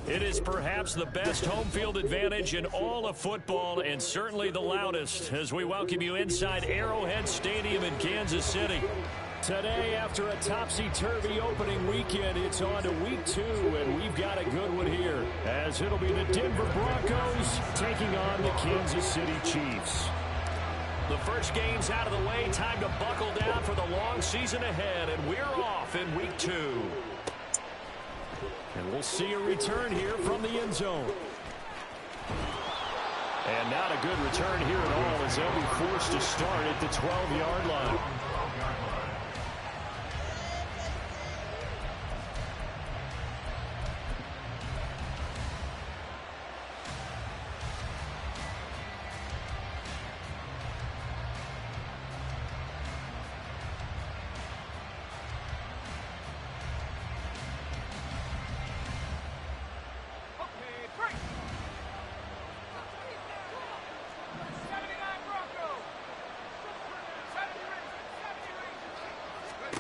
It is perhaps the best home field advantage in all of football and certainly the loudest as we welcome you inside Arrowhead Stadium in Kansas City. Today, after a topsy-turvy opening weekend, it's on to week 2, and we've got a good one here as it'll be the Denver Broncos taking on the Kansas City Chiefs. The first game's out of the way. Time to buckle down for the long season ahead, and we're off in week 2. And we'll see a return here from the end zone. And not a good return here at all as they'll be forced to start at the 12-yard line.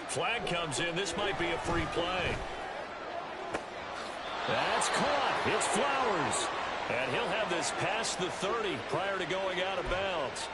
Flag comes in. This might be a free play. That's caught. It's Flowers. And he'll have this past the 30 prior to going out of bounds.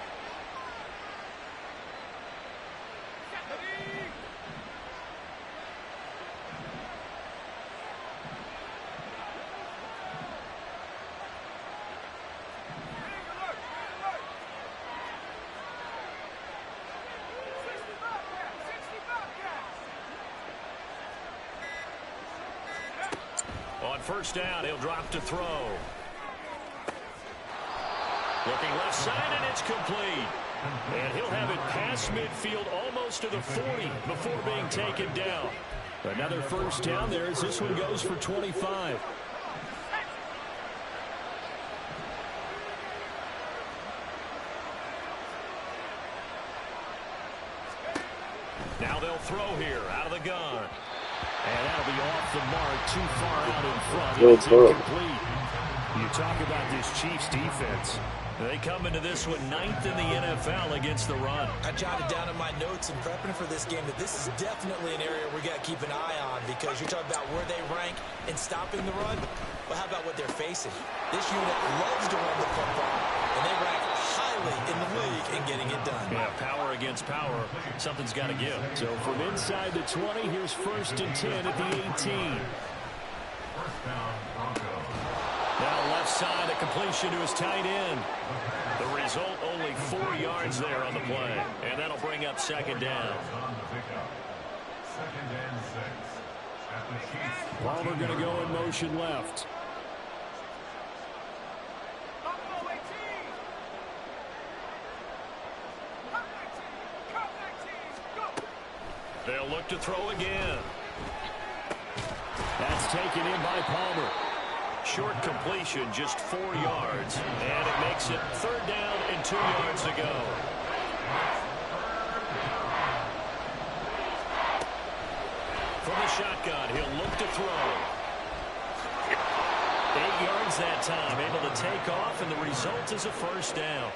On first down, he'll drop to throw. Looking left side, and it's complete. And he'll have it past midfield almost to the 40 before being taken down. Another first down there as this one goes for 25. Now they'll throw here out of the gun. And that'll be off the mark, too far out in front. It's incomplete. You talk about this Chiefs defense. They come into this one 9th in the NFL against the run. I jotted down in my notes in prepping for this game that this is definitely an area we got to keep an eye on because you're talking about where they rank in stopping the run. Well, how about what they're facing? This unit loves to run the football, and they rank highly in the league in getting it done. Yeah, power against power. Something's got to give. So from inside the 20, here's 1st and 10 at the 18. Now left side, a completion to his tight end. The result, only 4 yards there on the play. And that'll bring up 2nd down. Palmer going to go in motion left. They'll look to throw again. That's taken in by Palmer. Short completion, just 4 yards. And it makes it 3rd down and 2 yards to go. From the shotgun, he'll look to throw. 8 yards that time, able to take off, and the result is a 1st down.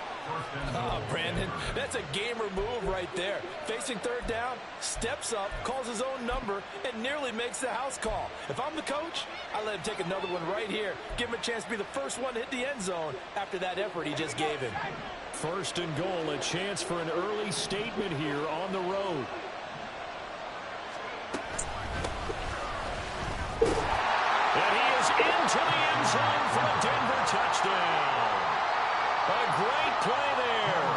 Oh, Brandon, that's a gamer move right there. Facing 3rd down, steps up, calls his own number, and nearly makes the house call. If I'm the coach, I let him take another one right here. Give him a chance to be the first one to hit the end zone after that effort he just gave him. 1st and goal, a chance for an early statement here on the road. And he is into the end zone for a Denver touchdown. A great play there.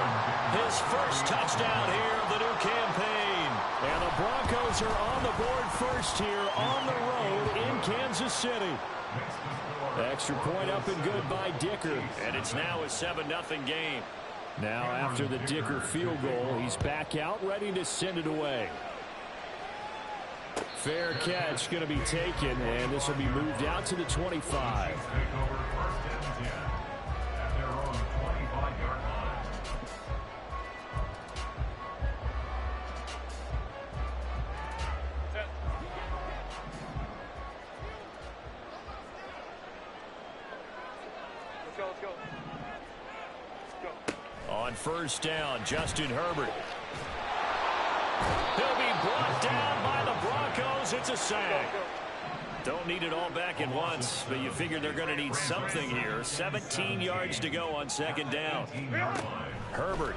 His first touchdown here of the new campaign. And the Broncos are on the board first here on the road in Kansas City. Extra point up and good by Dicker. And it's now a 7-0 game. Now after the Dicker field goal, he's back out ready to send it away. Fair catch going to be taken, and this will be moved out to the 25. On first down, Justin Herbert. He'll be brought down by the Broncos. It's a sack. Don't need it all back at once, but you figure they're going to need something here. 17 yards to go on second down. Herbert.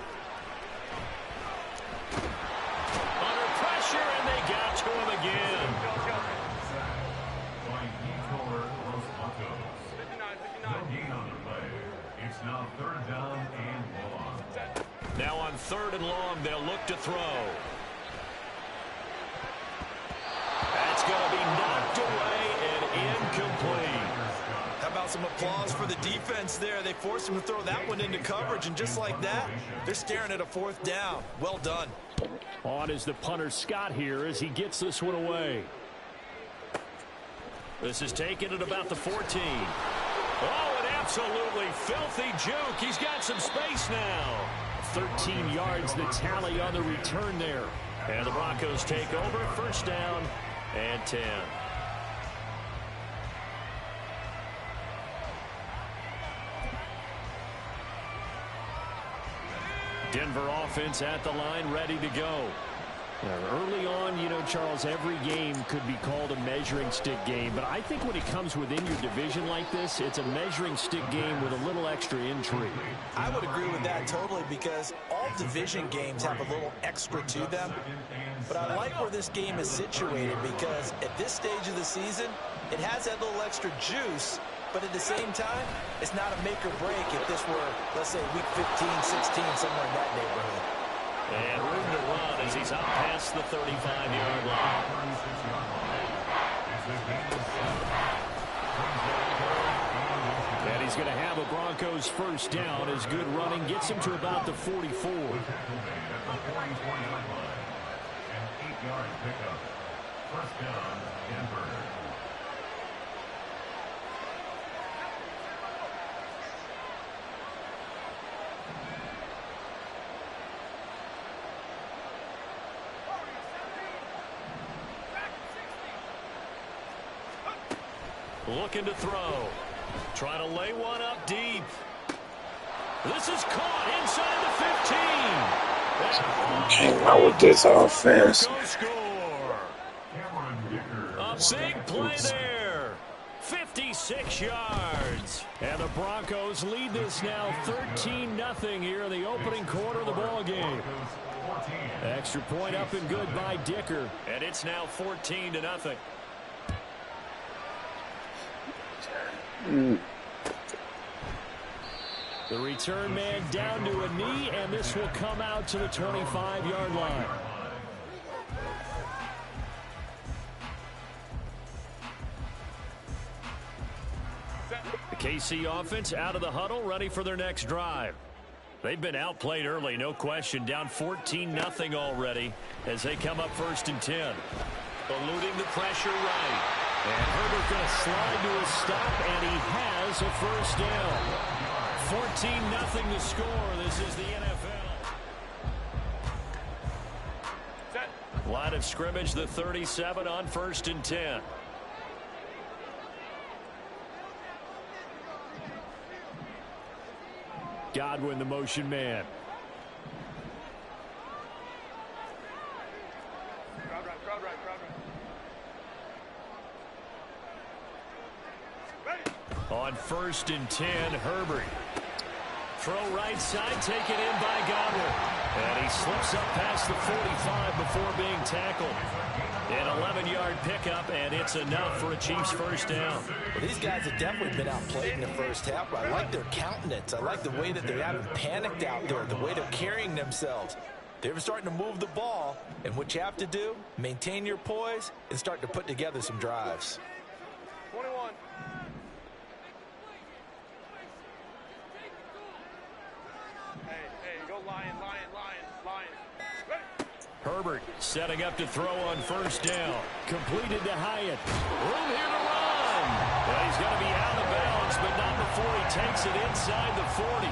Under pressure, and they got to him again. It's now third down and long. Now on third and long, they'll look to throw. That's going to be knocked away and incomplete. How about some applause for the defense there? They forced him to throw that one into coverage, and just like that, they're staring at a fourth down. Well done. On is the punter Scott here as he gets this one away. This is taken at about the 14. Oh, an absolutely filthy juke. He's got some space now. 13 yards the tally on the return there. And the Broncos take over, first down and 10. Denver offense at the line, ready to go. Early on, you know, Charles, every game could be called a measuring stick game. But I think when it comes within your division like this, it's a measuring stick game with a little extra intrigue. I would agree with that totally because all division games have a little extra to them. But I like where this game is situated because at this stage of the season, it has that little extra juice. But at the same time, it's not a make or break if this were, let's say, week 15, 16, somewhere in that neighborhood. And room to run as he's up past the 35-yard line. And he's going to have a Broncos first down as good running gets him to about the 44. An 8-yard pickup. First down, Denver. Looking to throw. Trying to lay one up deep. This is caught inside the 15. Came out with this offense. Score. A big play there. 56 yards. And the Broncos lead this now 13-0 here in the opening quarter of the ball game. Extra point up and good by Dicker. And it's now 14-0. The return man down to a knee, and this will come out to the 25-yard line. The KC offense out of the huddle, ready for their next drive. They've been outplayed early, no question. Down 14-0 already as they come up first and 10. Eluding the pressure right. And Herbert going to slide to a stop, and he has a first down. 14-0 to score. This is the NFL. Line of scrimmage, the 37 on first and 10. Godwin, the motion man. On first and 10, Herbert. Throw right side, taken in by Godwin. And he slips up past the 45 before being tackled. An 11-yard pickup, and it's enough for a Chiefs first down. Well, these guys have definitely been outplayed in the first half. I like their countenance. I like the way that they haven't panicked out there, the way they're carrying themselves. They're starting to move the ball, and what you have to do, maintain your poise and start to put together some drives. 21. Hey, go Lion. Herbert setting up to throw on first down. Completed to Hyatt. Room here to run. Well, he's going to be out of bounds, but not before he takes it inside the 40.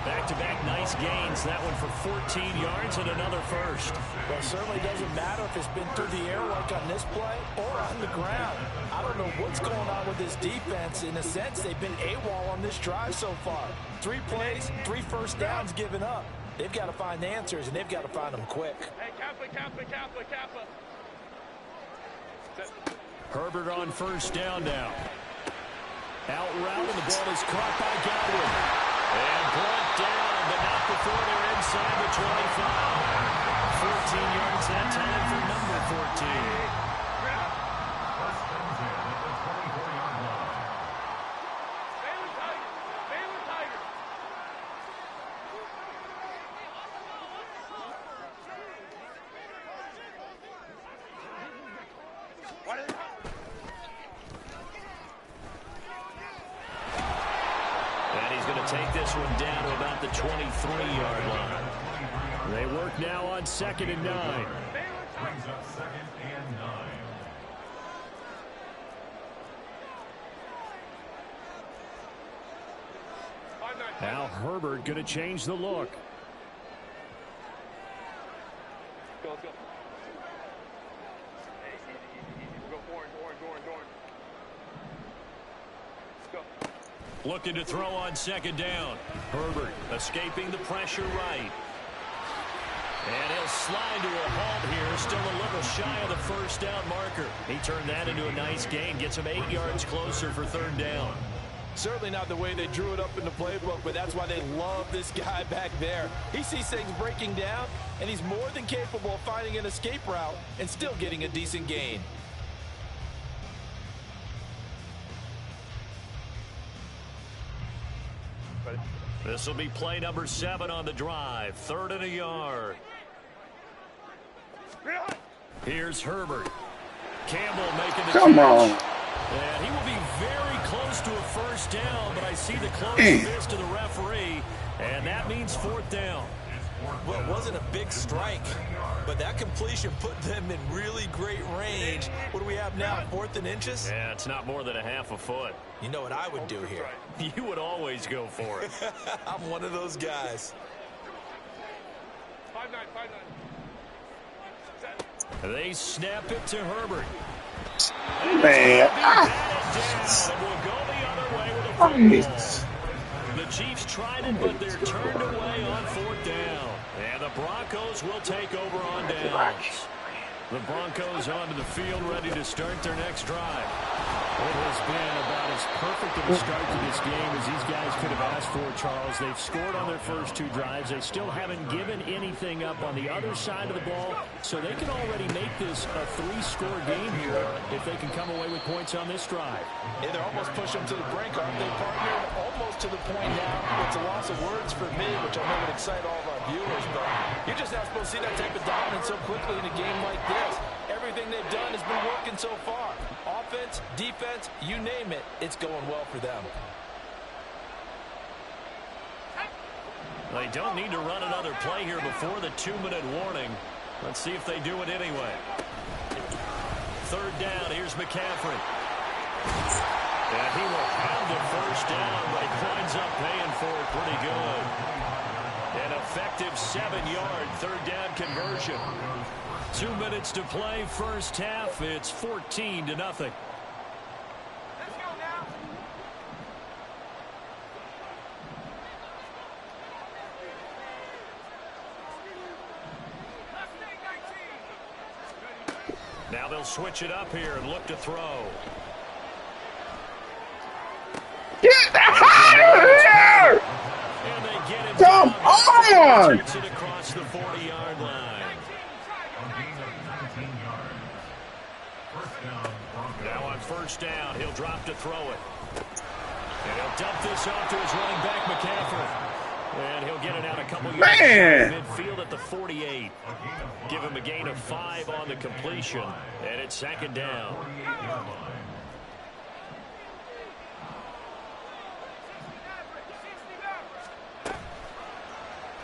Back-to-back nice gains. That one for 14 yards and another first. Well, it certainly doesn't matter if it's been through the air like on this play or on the ground. I don't know what's going on with this defense. In a sense, they've been AWOL on this drive so far. 3 plays, 3 first downs given up. They've got to find answers, and they've got to find them quick. Hey, Kappa. Herbert on first down now. Out route, and the ball is caught by Godwin. And brought down, but not before they're inside the 25. 14 yards that time for number 14. Take this one down to about the 23-yard line. They work now on 2nd and 9. Brings up 2nd and 9. Now Herbert going to change the look. Go. Hey, easy. Go orange. Go. Looking to throw on 2nd down. Herbert escaping the pressure right. And he'll slide to a halt here. Still a little shy of the first down marker. He turned that into a nice gain. Gets him 8 yards closer for 3rd down. Certainly not the way they drew it up in the playbook, but that's why they love this guy back there. He sees things breaking down, and he's more than capable of finding an escape route and still getting a decent gain. This will be play number 7 on the drive. 3rd and a yard. Here's Herbert. Campbell making the Come catch. on. And he will be very close to a first down, but I see the close fist of the referee, and that means 4th down. Well, it wasn't a big strike, but that completion put them in really great range. What do we have now, 4th and inches? Yeah, it's not more than a half a foot. You know what I would do here? You would always go for it. I'm one of those guys. 5-9. They snap it to Herbert. Man. And we'll go the other way with a football. The Chiefs tried it, but they're turned away on 4th down. And the Broncos will take over on downs. The Broncos onto the field, ready to start their next drive. It has been about as perfect of a start to this game as these guys could have asked for, Charles. They've scored on their first 2 drives. They still haven't given anything up on the other side of the ball, so they can already make this a 3-score game here if they can come away with points on this drive. Yeah, they're almost pushing them to the brink, aren't they, partner? Almost to the point now. It's a loss of words for me, which I know would excite all of our viewers, but you're just not supposed to see that type of dominance so quickly in a game like this. Everything they've done has been working so far. Offense, defense, you name it, it's going well for them. They don't need to run another play here before the 2-minute warning. Let's see if they do it anyway. 3rd down, here's McCaffrey. And he will have the first down, but he winds up paying for it pretty good. An effective 7-yard 3rd down conversion. 2 minutes to play, first half. It's 14-0. Let's go now. Now they'll switch it up here and look to throw. Get out of here! And they get it. Come on! Takes it across the 40-yard line. Now on first down, he'll drop to throw it. And he'll dump this off to his running back, McCaffrey. And he'll get it out a couple yards midfield at the 48. Give him a gain of 5 on the completion. And it's 2nd down.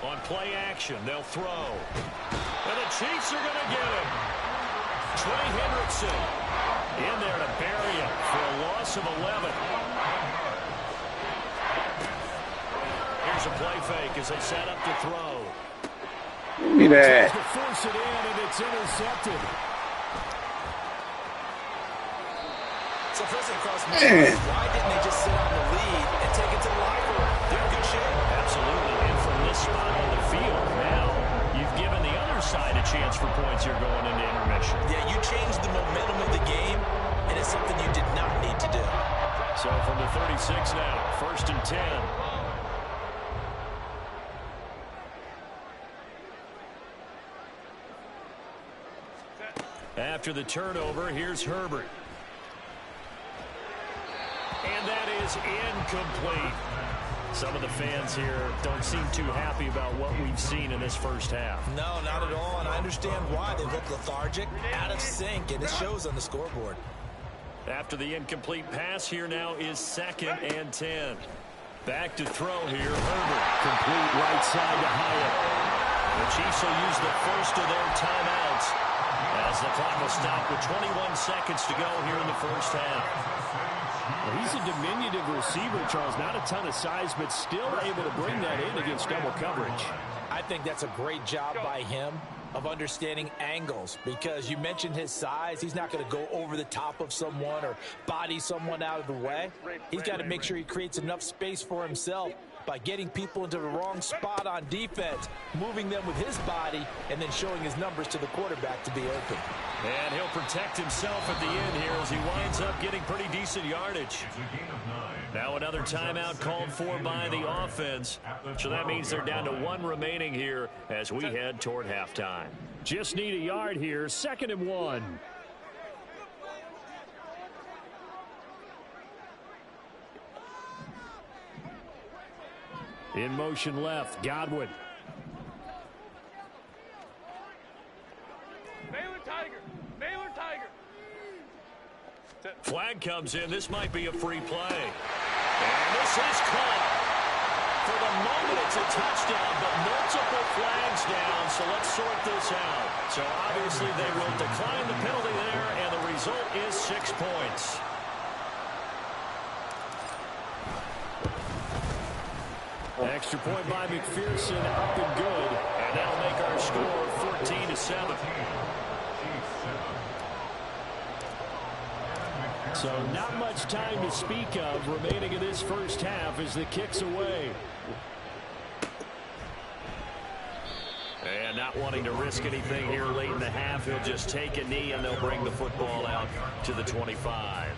On play action, they'll throw. And the Chiefs are going to get him. Trey Hendrickson in there to bury him for a loss of 11. Here's a play fake as they set up to throw. Give me that. Tries to force it in, and it's intercepted. So first and cross, why didn't they just sit on the lead and take it to the locker room? They're in good shape. Absolutely, and from this spot on the field, now you've given the other side a chance for points here going into intermission. Yeah, you changed the momentum of the game, and it 36 now. 1st and 10. After the turnover, here's Herbert. And that is incomplete. Some of the fans here don't seem too happy about what we've seen in this first half. No, not at all, and I understand why. They look lethargic, out of sync, and it shows on the scoreboard. After the incomplete pass, here now is 2nd and 10. Back to throw here, Herbert. Complete right side to Hyatt. The Chiefs will use the first of their timeouts as the clock will stop with 21 seconds to go here in the first half. Well, he's a diminutive receiver, Charles. Not a ton of size, but still able to bring that in against double coverage. I think that's a great job by him of understanding angles, because you mentioned his size. He's not going to go over the top of someone or body someone out of the way. He's got to make sure he creates enough space for himself by getting people into the wrong spot on defense, moving them with his body, and then showing his numbers to the quarterback to be open. And he'll protect himself at the end here as he winds up getting pretty decent yardage. Now another timeout called for by the offense. So that means they're down to 1 remaining here as we head toward halftime. Just need a yard here. 2nd and 1. In motion left, Godwin. Baylor Tiger. Baylor Tiger. Flag comes in. This might be a free play. And this is caught. For the moment, it's a touchdown, but multiple flags down, so let's sort this out. So obviously they will decline the penalty there, and the result is 6 points. Extra point by McPherson, up and good. And that'll make our score 14-7. So not much time to speak of remaining in this first half as the kick's away. And not wanting to risk anything here late in the half, he'll just take a knee and they'll bring the football out to the 25.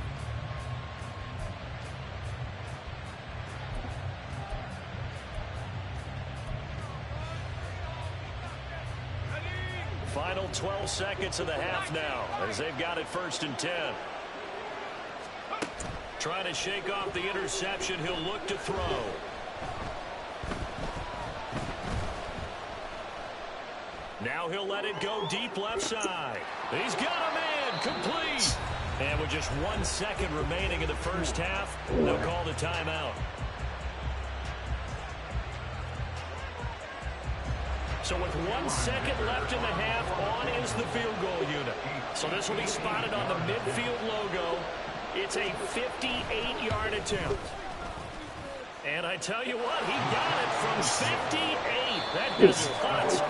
Final 12 seconds of the half now as they've got it 1st and 10. Trying to shake off the interception. He'll look to throw. Now he'll let it go deep left side. He's got a man. Complete. And with just 1 second remaining in the first half, they'll call the timeout. So with 1 second left in the half, on is the field goal unit. So this will be spotted on the midfield logo. It's a 58-yard attempt. And I tell you what, he got it from 58. That does cuts.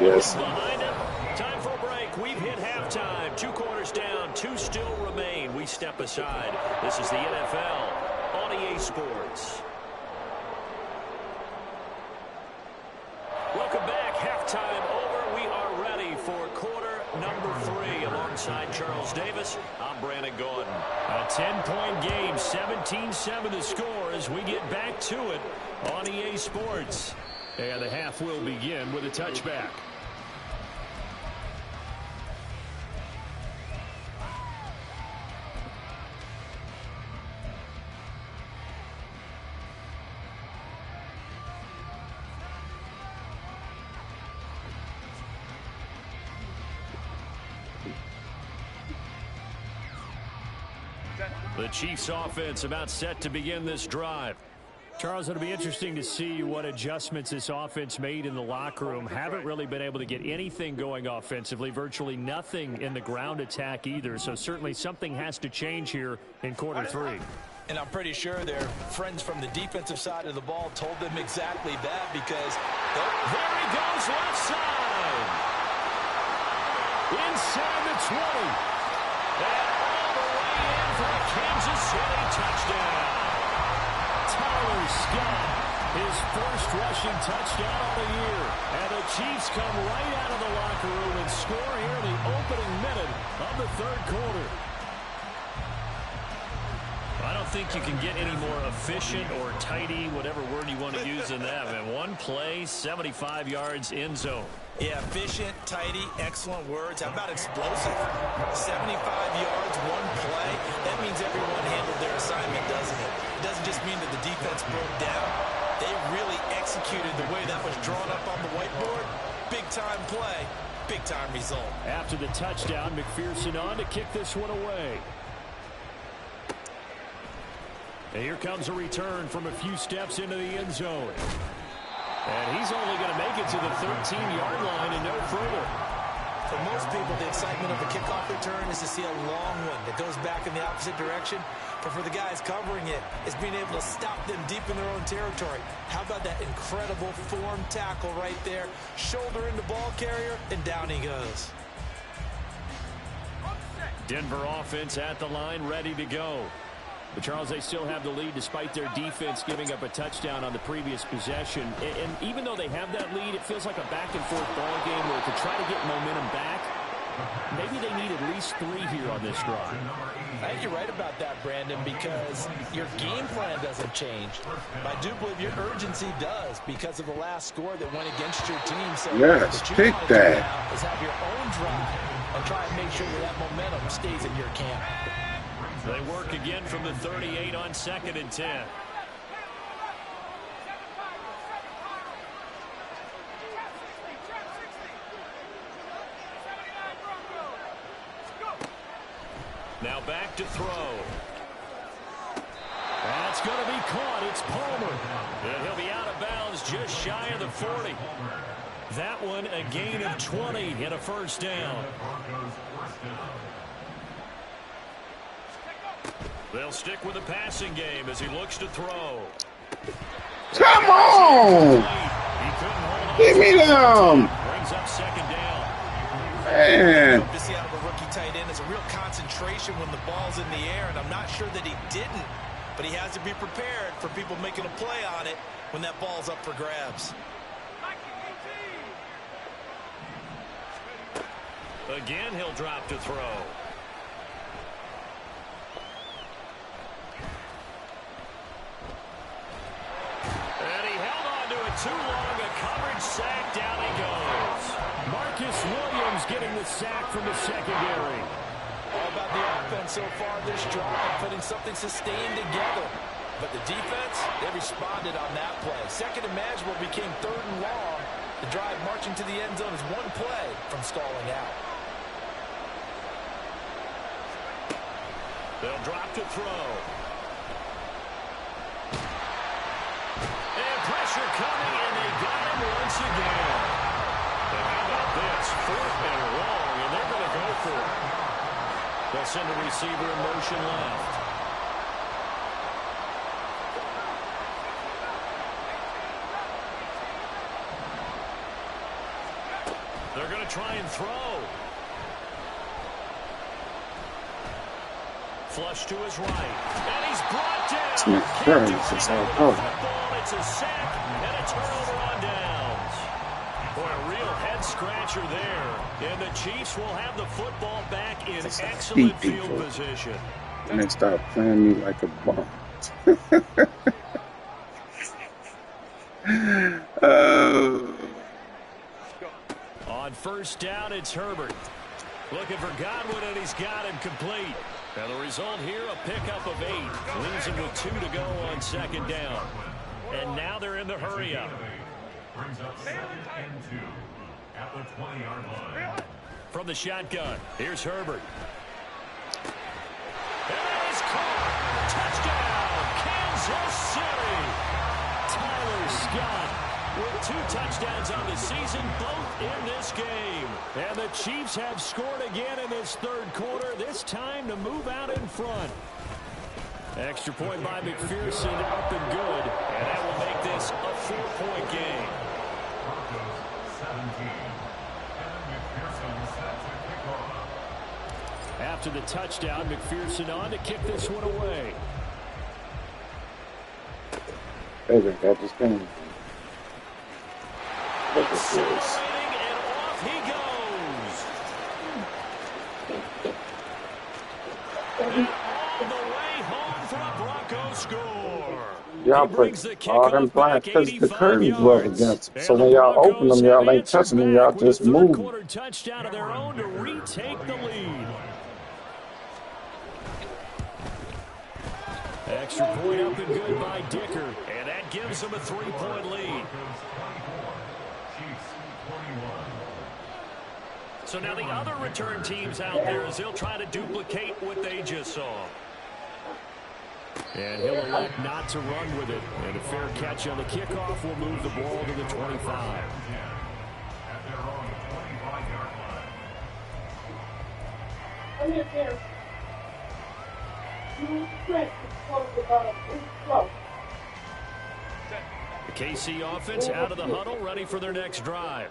Yes. Behind him. Time for a break. We've hit halftime. 2 quarters down. 2 still remain. We step aside. This is the NFL on EA Sports. Welcome back. Halftime over. We are ready for quarter number 3. Alongside Charles Davis, I'm Brandon Gordon. A 10-point game, 17-7 the score as we get back to it on EA Sports. And the half will begin with a touchback. The Chiefs offense about set to begin this drive. Charles, it'll be interesting to see what adjustments this offense made in the locker room. Haven't really been able to get anything going offensively, virtually nothing in the ground attack either. So certainly something has to change here in quarter 3. And I'm pretty sure their friends from the defensive side of the ball told them exactly that, because There he goes left side. Inside the 20. And all the way in for a Kansas City touchdown. Tyler Scott, his first rushing touchdown of the year. And the Chiefs come right out of the locker room and score here in the opening minute of the third quarter. I don't think you can get any more efficient or tidy, whatever word you want to use in that. Man, one play, 75 yards end zone. Yeah, efficient, tidy, excellent words. How about explosive? 75 yards, one play. That means everyone handled their assignment, doesn't it? It doesn't just mean that the defense broke down. They really executed the way that was drawn up on the whiteboard. Big-time play, big-time result. After the touchdown, McPherson on to kick this one away. And here comes a return from a few steps into the end zone. And he's only going to make it to the 13-yard line and no further. For most people, the excitement of a kickoff return is to see a long one that goes back in the opposite direction. But for the guys covering it, it's being able to stop them deep in their own territory. How about that incredible form tackle right there? Shoulder into ball carrier, and down he goes. Denver offense at the line, ready to go. But, Charles, they still have the lead despite their defense giving up a touchdown on the previous possession. And even though they have that lead, it feels like a back-and-forth ball game where to try to get momentum back, maybe they need at least 3 here on this drive. I think you're right about that, Brandon, because your game plan doesn't change. I do believe your urgency does because of the last score that went against your team. So yes, pick that. Is have your own drive and try and make sure that momentum stays in your camp. They work again from the 38 on 2nd and 10. Now back to throw. That's going to be caught. It's Palmer. And he'll be out of bounds just shy of the 40. That one a gain of 20 and a first down. They'll stick with the passing game as he looks to throw. Come on! He couldn't hold on. Give me them! Brings up 2nd down. Man. To see out of a rookie tight end is a real concentration when the ball's in the air, and I'm not sure that he didn't, but he has to be prepared for people making a play on it when that ball's up for grabs. Again, he'll drop to throw. And he held on to it too long. A coverage sack. Down he goes. Marcus Williams getting the sack from the secondary. All about the offense so far this drive, putting something sustained together. But the defense, they responded on that play. Second and manageable became 3rd and long. The drive marching to the end zone is one play from stalling out. They'll drop to throw. And pressure coming, and they got him once again. And how about this? 4th and long, and they're going to go for it. They'll send the receiver in motion left. They're going to try and throw. Flush to his right. And he's brought down. It's McPherson. It's all Football. It's a sack and a turnover on downs. Boy, a real head scratcher there. And the Chiefs will have the football back in excellent field position. And they start playing me like a bum. On 1st down, it's Herbert. Looking for Godwin, and he's got him complete. And the result here, a pickup of 8. Leaves him with 2 to go on 2nd down. And now they're in the hurry-up. Brings up 2nd and 2 at the 20-yard line. From the shotgun, here's Herbert. And that is caught. Touchdown, Kansas City. Tyler Scott with 2 touchdowns on the season, both in this game. And the Chiefs have scored again in this 3rd quarter, this time to move out in front. Extra point by McPherson, up and good. And that will make this a 4-point game. Broncos 17. And McPherson set to kick off. After the touchdown, McPherson on to kick this one away. They got this game. Accelerating, and off he goes. And all the way home for a Broncos y'all brings put the all them kickoff black back because the 85 curtains rub yards. against them. And So the when y'all open Broncos them, y'all have ain't answered touching them. Y'all back with just a third move. quarter touchdown of their own to retake the lead. Extra point up and good by Dicker. And that gives them a 3-point lead. So now the other return teams out there as they'll try to duplicate what they just saw. And he'll elect not to run with it. And a fair catch on the kickoff will move the ball to the 25. The KC offense out of the huddle, ready for their next drive.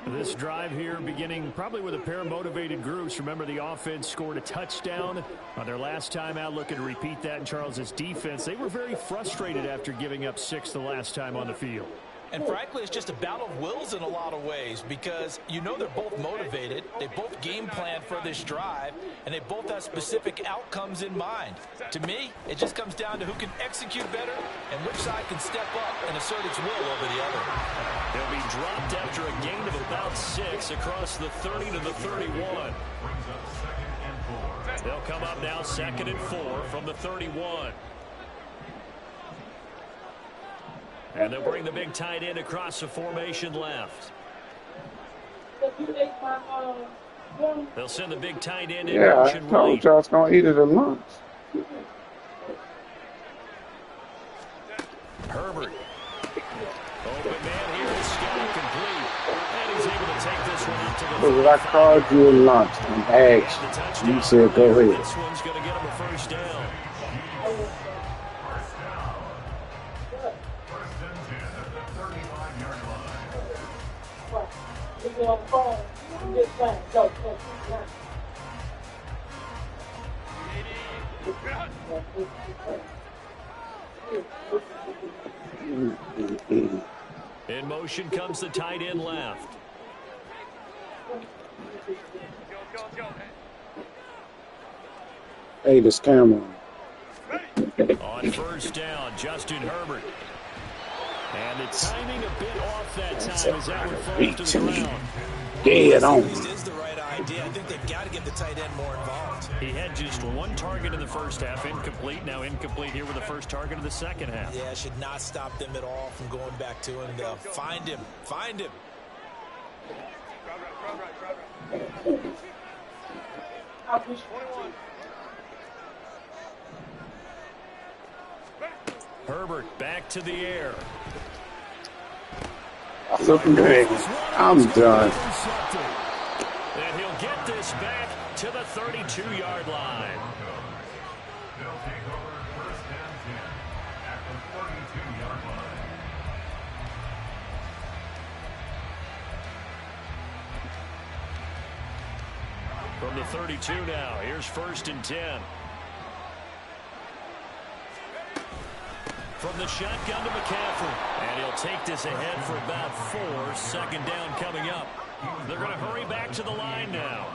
This drive here beginning probably with a pair of motivated groups. Remember, the offense scored a touchdown on their last time out. Looking to repeat that in Charles's defense. They were very frustrated after giving up 6 the last time on the field. And frankly, it's just a battle of wills in a lot of ways because you know they're both motivated. They both game plan for this drive, and they both have specific outcomes in mind. To me, it just comes down to who can execute better and which side can step up and assert its will over the other. They'll be dropped after a gain of about 6 across the 30 to the 31. They'll come up now 2nd and 4 from the 31. And they'll bring the big tight end across the formation left. They'll send the big tight end in Yeah, I motion told right. y'all I was going to eat it at lunch. Herbert. Open man here is Scott complete. And he's able to take this one up to the Because I called you at lunch and asked, you said go ahead. This one's going to get him a first down. In motion comes the tight end left. Hey, this camera. On first down, Justin Herbert. And the timing a bit off that time as that one falls to the ground. Dead on. This is the right idea. I think they've got to get the tight end more involved. He had just one target in the first half, incomplete. Now incomplete here with the first target of the second half. Yeah, should not stop them at all from going back to him. Find him. Find him. Herbert back to the air. Looking good. I'm done. And he'll get this back to the 32-yard line. They'll take over 1st and 10 at the 32-yard line. From the 32 now, here's 1st and 10. From the shotgun to McCaffrey. And he'll take this ahead for about 4. 2nd down coming up. They're going to hurry back to the line now.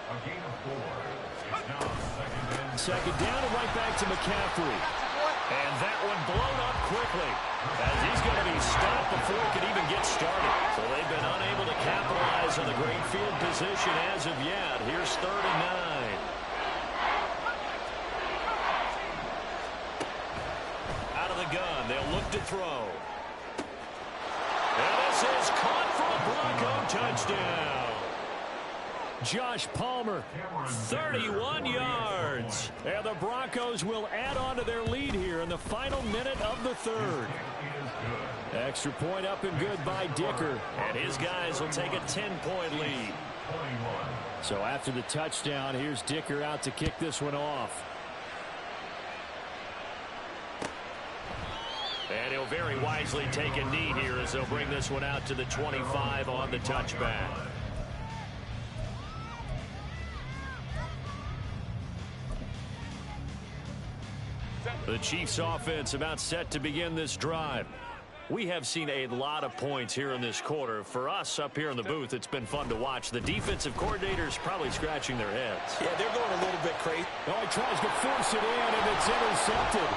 A gain of 4. It's now 2nd and 2nd down and right back to McCaffrey. And that one blown up quickly as he's going to be stopped before he can even get started. So they've been unable to capitalize on the great field position as of yet. Here's 3rd and 9. Out of the gun, they'll look to throw. And this is caught for a Bronco touchdown. Josh Palmer, 31 yards. And the Broncos will add on to their lead here in the final minute of the 3rd. Extra point up and good by Dicker. And his guys will take a 10-point lead. So after the touchdown, here's Dicker out to kick this one off. And he'll very wisely take a knee here as they'll bring this one out to the 25 on the touchback. The Chiefs offense about set to begin this drive. We have seen a lot of points here in this quarter. For us up here in the booth, it's been fun to watch. The defensive coordinators probably scratching their heads. Yeah, they're going a little bit crazy. Oh, he tries to force it in, and it's intercepted.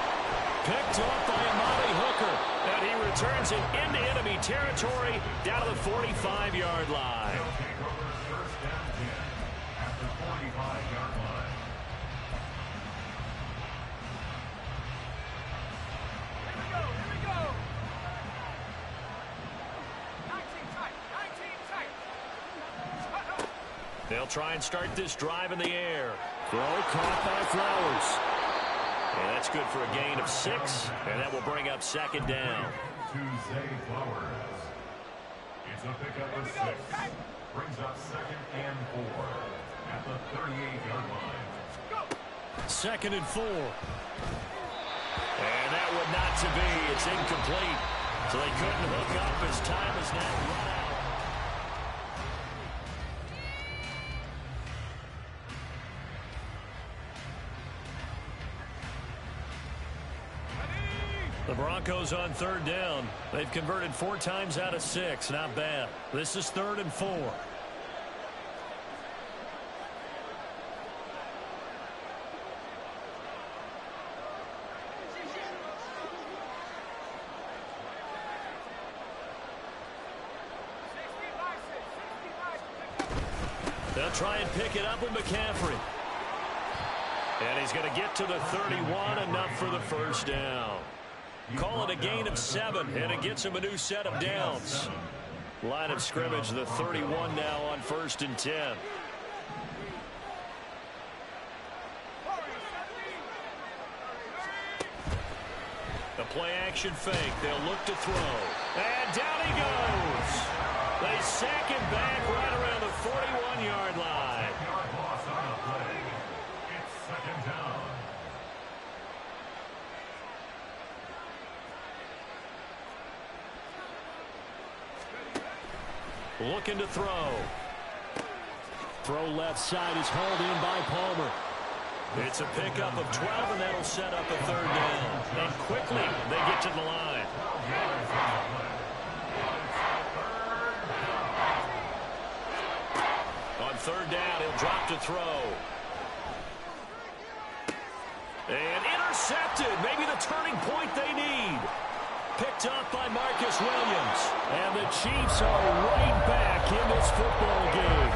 Picked off by Amani Hooker. And he returns it into enemy territory down to the 45-yard line. They'll take over first down 10 at the 45-yard line. Here we go. 19 tight. 19 tight. They'll try and start this drive in the air. Throw caught by Flowers. And that's good for a gain of 6, and that will bring up second down. To Zay Flowers. It's a pickup of 6. Brings up second and 4 at the 38-yard line. Second and 4. And that would not to be. It's incomplete. So they couldn't hook up as time is now run out. The Broncos on third down. They've converted 4 times out of 6. Not bad. This is 3rd and 4. They'll try and pick it up with McCaffrey. And he's going to get to the 31, enough for the first down. Call it a gain of 7, and it gets him a new set of downs. Line of scrimmage, the 31 now on 1st and 10. The play action fake. They'll look to throw. And down he goes. They sack him back right around the 41-yard line. Yard loss on the play. It's second down. Looking to throw. Throw left side is hauled in by Palmer. It's a pickup of 12, and that'll set up a 3rd down. And quickly, they get to the line. On 3rd down, he'll drop to throw. And intercepted. Maybe the turning point they need. Picked up by Marcus Williams. And the Chiefs are right back in this football game.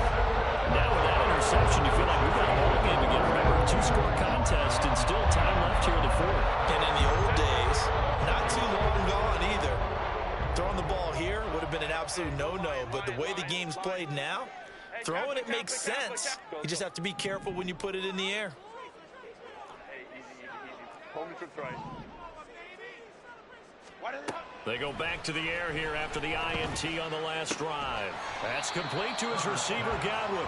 Now with that interception, you feel like we've got a ball game again. Remember, 2-score contest and still time left here in the 4th. And in the old days, not too long gone either. Throwing the ball here would have been an absolute no-no, but the way the game's played now, throwing it makes sense. You just have to be careful when you put it in the air. Hey, easy. Hold me trips right. They go back to the air here after the INT on the last drive. That's complete to his receiver, Godwin.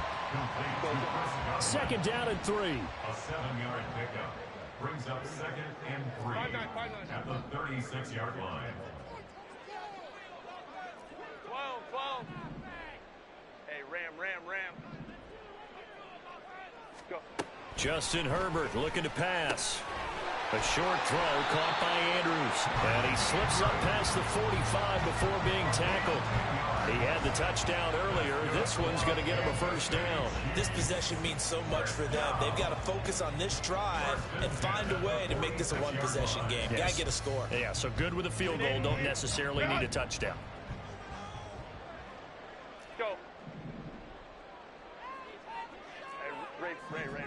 Second down and 3. A 7-yard pickup. Brings up second and 3 at the 36-yard line. 12. Hey, ram. Go. Justin Herbert looking to pass. A short throw caught by Andrews. And he slips up past the 45 before being tackled. He had the touchdown earlier. This one's going to get him a first down. This possession means so much for them. They've got to focus on this drive and find a way to make this a one-possession game. Yes. Got to get a score. Yeah, so good with a field goal. Don't necessarily need a touchdown. Go. Hey, Ray.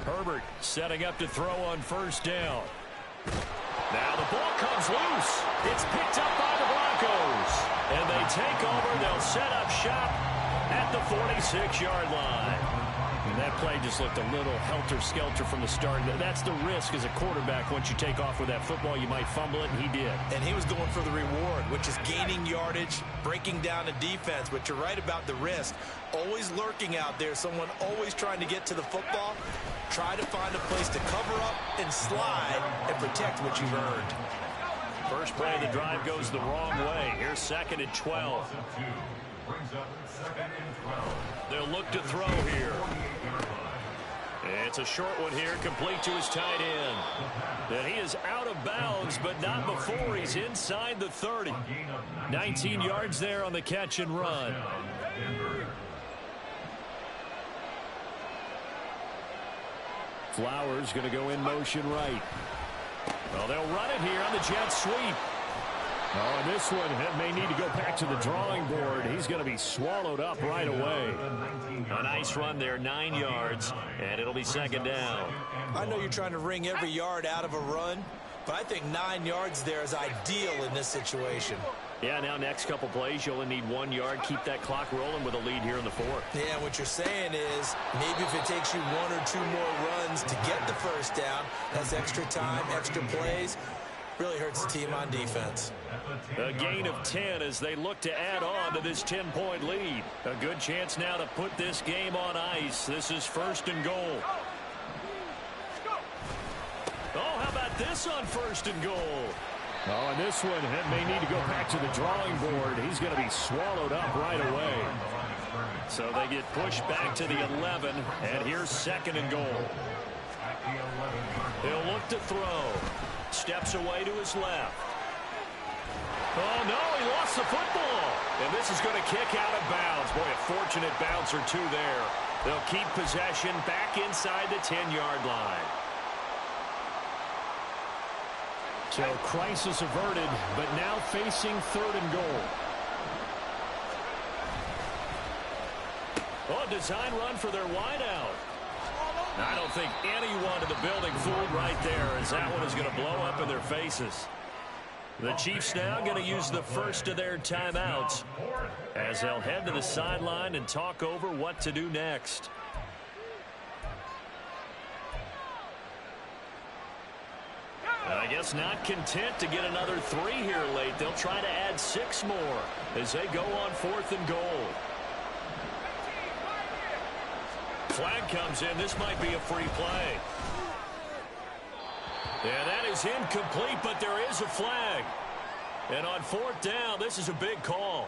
Herbert setting up to throw on first down. Now the ball comes loose. It's picked up by the Broncos. And they take over. They'll set up shop at the 46-yard line. And that play just looked a little helter-skelter from the start. That's the risk as a quarterback. Once you take off with that football, you might fumble it, and he did. And he was going for the reward, which is gaining yardage, breaking down the defense. But you're right about the risk. Always lurking out there, someone always trying to get to the football. Try to find a place to cover up and slide and protect what you've earned. First play of the drive goes the wrong way. Here's second and 12. Brings up second and 12. They'll look to throw here. It's a short one here, complete to his tight end. And he is out of bounds, but not before he's inside the 30. 19 yards there on the catch and run. Flowers going to go in motion right. Well, they'll run it here on the jet sweep. Oh, and this one may need to go back to the drawing board. He's going to be swallowed up right away. A nice run there, 9 yards, and it'll be second down. I know you're trying to wring every yard out of a run, but I think 9 yards there is ideal in this situation. Yeah, now next couple plays, you only need 1 yard. Keep that clock rolling with a lead here in the fourth. Yeah, what you're saying is maybe if it takes you 1 or 2 more runs to get the first down, that's extra time, extra plays. Really hurts the team on defense. A gain of 10 as they look to add on to this 10-point lead. A good chance now to put this game on ice. This is first and goal. Oh, how about this on first and goal? Oh, and this one may need to go back to the drawing board. He's going to be swallowed up right away. So they get pushed back to the 11, and here's second and goal. He'll look to throw. Steps away to his left. Oh, no, he lost the football. And this is going to kick out of bounds. Boy, a fortunate bounce or two there. They'll keep possession back inside the 10-yard line. So crisis averted, but now facing third and goal. Oh, design run for their wideout. I don't think anyone in the building fooled right there, as that one is going to blow up in their faces. The Chiefs now going to use the first of their timeouts as they'll head to the sideline and talk over what to do next. I guess not content to get another 3 here late. They'll try to add 6 more as they go on fourth and goal. Flag comes in. This might be a free play. Yeah, that is incomplete, but there is a flag. And on fourth down, this is a big call.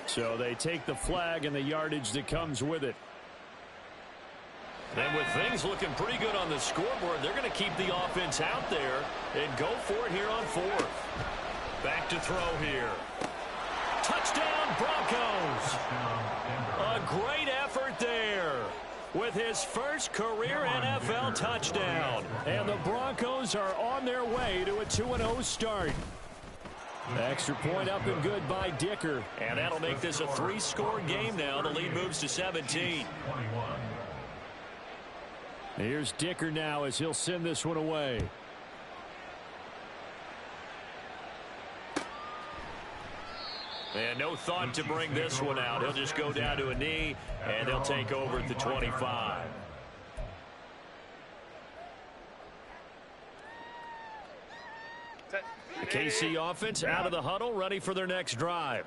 So they take the flag and the yardage that comes with it. And with things looking pretty good on the scoreboard, they're going to keep the offense out there and go for it here on fourth. Back to throw here. Touchdown, Broncos. A great effort there with his first career NFL touchdown. And the Broncos are on their way to a 2-0 start. Extra point up and good by Dicker. And that'll make this a 3-score game now. The lead moves to 17. Here's Dicker now as he'll send this one away. And no thought to bring this one out. He'll just go down to a knee, and they'll take over at the 25. The KC offense out of the huddle, ready for their next drive.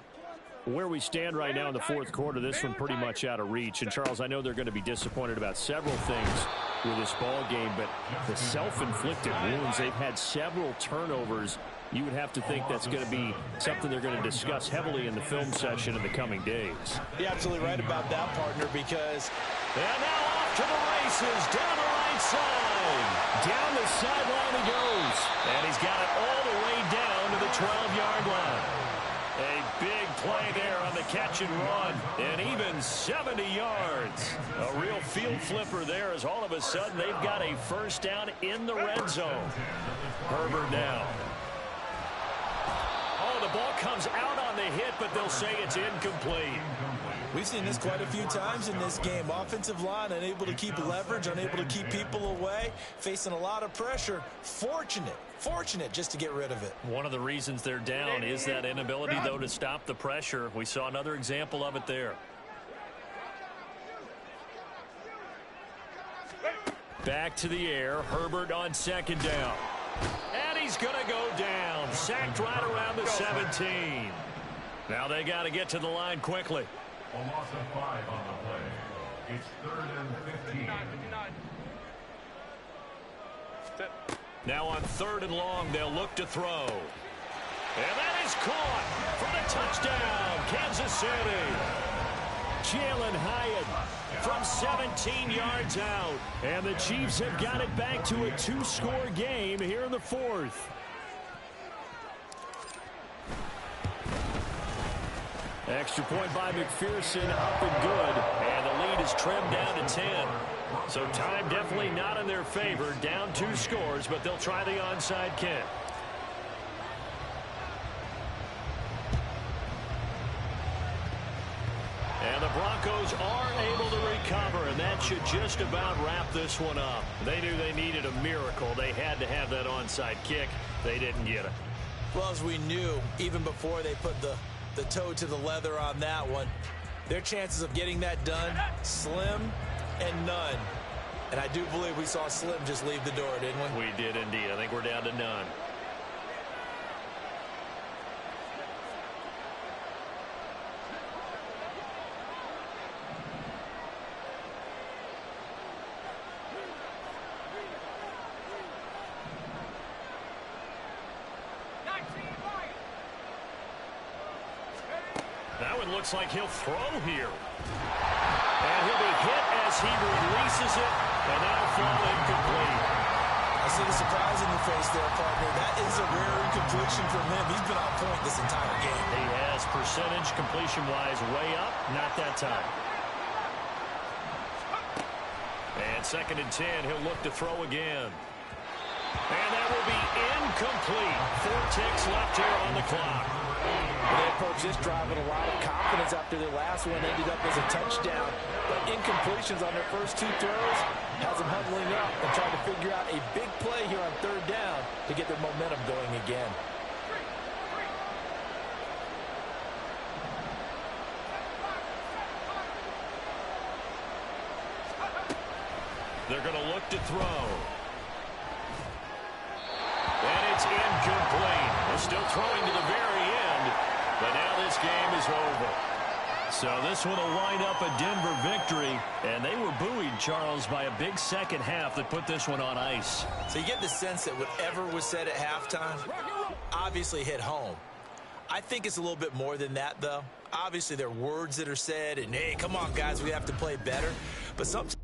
Where we stand right now in the fourth quarter, this one pretty much out of reach. And, Charles, I know they're going to be disappointed about several things with this ball game, but the self-inflicted wounds, they've had several turnovers. You would have to think that's going to be something they're going to discuss heavily in the film session in the coming days. You're absolutely right about that, partner, because... And now off to the races, down the right side. Down the sideline he goes. And he's got it all the way down to the 12-yard line. A big play there on the catch and run, and even 70 yards. A real field flipper there as all of a sudden they've got a first down in the red zone. Herbert now. Oh, the ball comes out on the hit, but they'll say it's incomplete. We've seen this quite a few times in this game. Offensive line unable to keep leverage, unable to keep people away, facing a lot of pressure. Fortunate just to get rid of it. One of the reasons they're down is that inability, though, to stop the pressure. We saw another example of it there. Back to the air. Herbert on second down. And he's going to go down. Sacked right around the 17. Now they got to get to the line quickly. A loss of 5 on the play. It's 3rd and 15. Now on 3rd and long, they'll look to throw. And that is caught for the touchdown, Kansas City. Jalen Hyatt from 17 yards out. And the Chiefs have got it back to a 2-score game here in the fourth. Extra point by McPherson, up and good. And the lead is trimmed down to 10. So time definitely not in their favor. Down 2 scores, but they'll try the onside kick. And the Broncos are able to recover, and that should just about wrap this one up. They knew they needed a miracle. They had to have that onside kick. They didn't get it. Well, as we knew, even before they put the toe to the leather on that one, their chances of getting that done, slim and none. And I do believe we saw Slim just leave the door, didn't we? We did indeed. I think we're down to none. That one looks like he'll throw here. And he'll be hit as he releases it, and that'll fall incomplete. I see the surprise in your face there, partner. That is a rare incompletion from him. He's been on point this entire game. He has percentage completion-wise way up, not that time. And 2nd and 10, he'll look to throw again. And that will be incomplete. 4 ticks left here on the clock. They approached this drive with a lot of confidence after their last one ended up as a touchdown. But incompletions on their first 2 throws has them huddling up and trying to figure out a big play here on 3rd down to get their momentum going again. They're going to look to throw. And it's incomplete. They're still throwing to the very end, but now this game is over. So this one will wind up a Denver victory, and they were buoyed, Charles, by a big second half that put this one on ice. So you get the sense that whatever was said at halftime obviously hit home. I think it's a little bit more than that, though. Obviously, there are words that are said, and, hey, come on, guys, we have to play better. But sometimes